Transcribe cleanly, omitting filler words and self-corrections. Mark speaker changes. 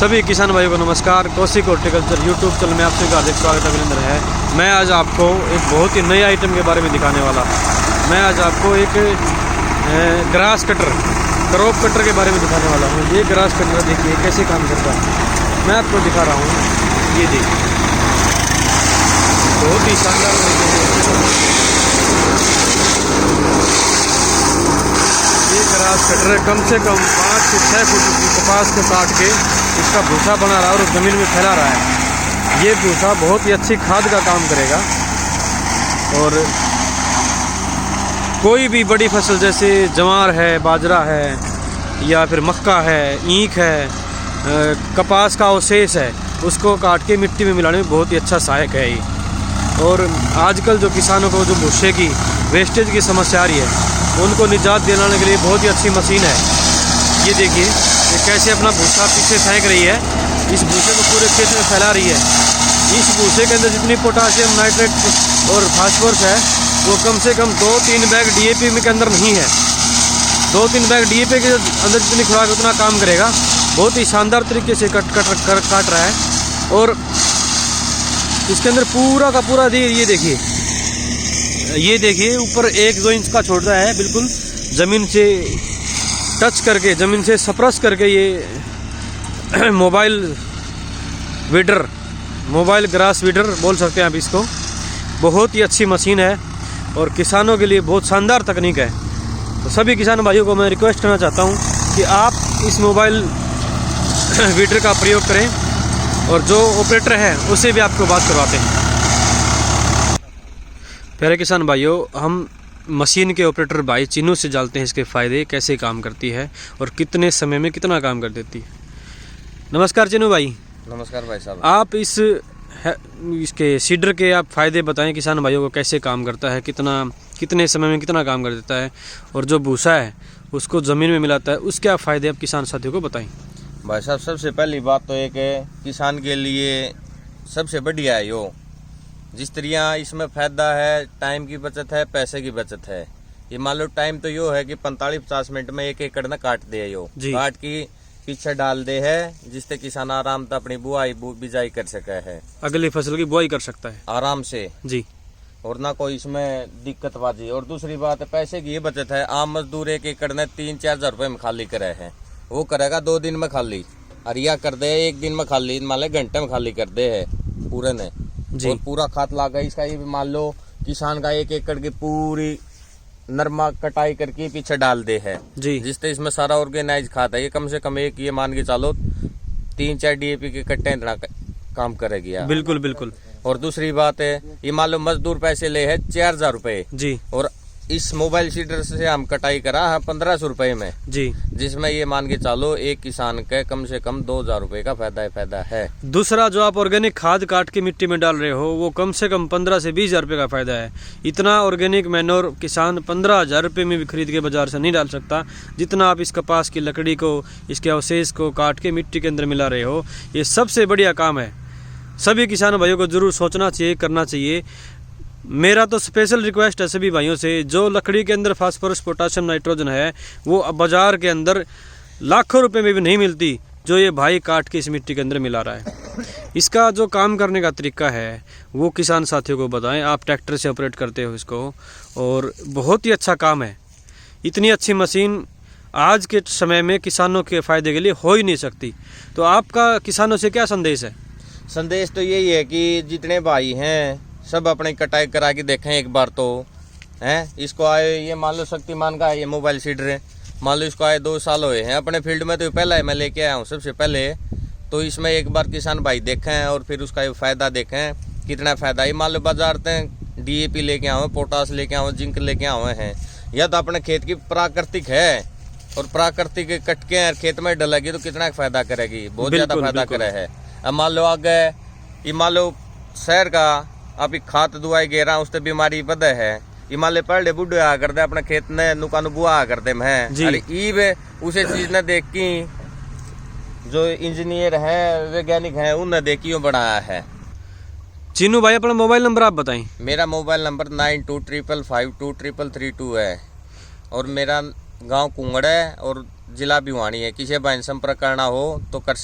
Speaker 1: सभी किसान भाइयों को नमस्कार। कौशिक हॉर्टिकल्चर यूट्यूब चैनल में आपसे हार्दिक स्वागत अभिनंदन है। मैं आज आपको एक बहुत ही नए आइटम के बारे में दिखाने वाला। मैं आज आपको एक ग्रास कटर, क्रॉप कटर के बारे में दिखाने वाला हूँ। ये ग्रास कटर देखिए कैसे काम करता है, मैं आपको दिखा रहा हूँ। ये देखिए बहुत ही शानदार तरीके से ये ग्रास कटर कम से कम 5 से 6 फुट की कपास के काट के इसका भूसा बना रहा है और ज़मीन में फैला रहा है। ये भूसा बहुत ही अच्छी खाद का काम करेगा और कोई भी बड़ी फसल जैसे ज्वार है, बाजरा है या फिर मक्का है, ईख है, कपास का अवशेष है, उसको काट के मिट्टी में मिलाने में बहुत ही अच्छा सहायक है ये। और आजकल जो किसानों को जो भूसे की वेस्टेज की समस्या आ रही है, उनको निजात दिलाने के लिए बहुत ही अच्छी मशीन है। ये देखिए ये कैसे अपना भूसा पीछे फेंक रही है, इस भूसे को पूरे खेत में फैला रही है। इस भूसे के अंदर जितनी पोटासियम, नाइट्रेट और फास्फोरस है वो कम से कम 2-3 बैग DAP के अंदर नहीं है। 2-3 बैग DAP के अंदर जितनी खुराक उतना काम करेगा। बहुत ही शानदार तरीके से काट रहा है और इसके अंदर पूरा का पूरा ये देखिए ऊपर 1-2 इंच का छोड़ रहा है, बिल्कुल ज़मीन से टच करके, ज़मीन से स्पर्श करके ये मोबाइल ग्रास वीडर बोल सकते हैं आप इसको। बहुत ही अच्छी मशीन है और किसानों के लिए बहुत शानदार तकनीक है। तो सभी किसान भाइयों को मैं रिक्वेस्ट करना चाहता हूं कि आप इस मोबाइल वीडर का प्रयोग करें और जो ऑपरेटर है उससे भी आपको बात करवाते हैं। प्यारे किसान भाइयों, हम मशीन के ऑपरेटर भाई चिन्नू से जानते हैं इसके फ़ायदे, कैसे काम करती है और कितने समय में कितना काम कर देती है। नमस्कार चिन्नू भाई।
Speaker 2: नमस्कार भाई साहब।
Speaker 1: आप इसके सीडर के आप फ़ायदे बताएं किसान भाइयों को, कैसे काम करता है, कितने समय में कितना काम कर देता है और जो भूसा है उसको ज़मीन में मिलाता है, उसके आप फ़ायदे आप किसान साथियों को बताएं।
Speaker 2: भाई साहब, सबसे पहली बात तो एक है, किसान के लिए सबसे बढ़िया है यो। जिस तरह इसमें फायदा है, टाइम की बचत है, पैसे की बचत है। ये मान लो टाइम तो यो है कि 45-50 मिनट में 1 एकड़ ना काट दे, यो काट की पीछे डाल दे है, जिससे किसान आराम से अपनी बिजाई कर सके है, अगली
Speaker 1: फसल की बुआई कर सकता है
Speaker 2: आराम से
Speaker 1: जी, और
Speaker 2: ना कोई इसमें दिक्कतबाजी। और दूसरी बात है पैसे की ये बचत है। आम मजदूर 1 एकड़ ने 3-4 हजार रुपए में खाली करे है, वो करेगा 2 दिन में खाली, और यह कर दे 1 दिन में खाली, मान लो घंटे में खाली कर दे है पूरे ने जी। और पूरा खाद लागा इसका। ये मान लो किसान का 1 एकड़ की पूरी नरमा कटाई करके पीछे डाल दे है जी, जिससे इसमें सारा ऑर्गेनाइज खाद है। ये कम से कम एक ये मान के चलो 3-4 DAP के कट्टे काम करेगी यार।
Speaker 1: बिल्कुल बिल्कुल।
Speaker 2: और दूसरी बात है, ये मान लो मजदूर पैसे ले है 4,000 रुपए जी, और इस मोबाइल सीडर से हम कटाई करा है 1,500 रुपए में जी, जिसमें ये मान के चलो एक किसान के कम से कम 2,000 रुपए का फायदा है।
Speaker 1: दूसरा जो आप ऑर्गेनिक खाद काट के मिट्टी में डाल रहे हो वो कम से कम 15 से 20 हजार रुपये का फायदा है। इतना ऑर्गेनिक मैन्योर किसान 15,000 रुपये में भी खरीद के बाजार से नहीं डाल सकता, जितना आप इस कपास की लकड़ी को, इसके अवशेष को काट के मिट्टी के अंदर मिला रहे हो। ये सबसे बढ़िया काम है। सभी किसान भाइयों को जरूर सोचना चाहिए, करना चाहिए। मेरा तो स्पेशल रिक्वेस्ट है सभी भाइयों से, जो लकड़ी के अंदर फास्फोरस, पोटाशियम, नाइट्रोजन है वो बाजार के अंदर लाखों रुपए में भी नहीं मिलती, जो ये भाई काट के इस मिट्टी के अंदर मिला रहा है। इसका जो काम करने का तरीका है वो किसान साथियों को बताएं। आप ट्रैक्टर से ऑपरेट करते हो इसको और बहुत ही अच्छा काम है। इतनी अच्छी मशीन आज के समय में किसानों के फ़ायदे के लिए हो ही नहीं सकती। तो आपका किसानों से क्या संदेश है?
Speaker 2: संदेश तो यही है कि जितने भाई हैं सब अपने कटाई करा के देखें एक बार तो हैं। इसको आए, ये मान लो शक्तिमान का ये मोबाइल सीडर है, मान लो इसको आए 2 साल हुए हैं अपने फील्ड में, तो पहला है मैं लेके आया हूँ सबसे पहले। तो इसमें एक बार किसान भाई देखें और फिर उसका ये फायदा देखें कितना फायदा। ये मान लो बाजार से DAP लेके आओ, पोटास लेके आओ, जिंक लेके आए हैं, यह तो अपने खेत की प्राकृतिक है और प्राकृतिक कटके खेत में डलेगी तो कितना फायदा करेगी, बहुत ज्यादा फायदा करे है। अब मान लो आगे ये मान लो शहर का आप खाद दुआई गेरा उससे बीमारी बदे है। हिमालय पढ़े बुढ़े आ कर दे अपने खेत ने नुकान बुआ कर दे मैं, अरे ईब उसे चीज ने देख की जो इंजीनियर है, वैज्ञानिक है, उनने देखी बनाया है।
Speaker 1: चिन्नू भाई अपना मोबाइल नंबर आप बताएं।
Speaker 2: मेरा मोबाइल नंबर 9255523332 है और मेरा गांव कुंगड़ है और जिला भिवानी है। किसी भाई संपर्क करना हो तो कर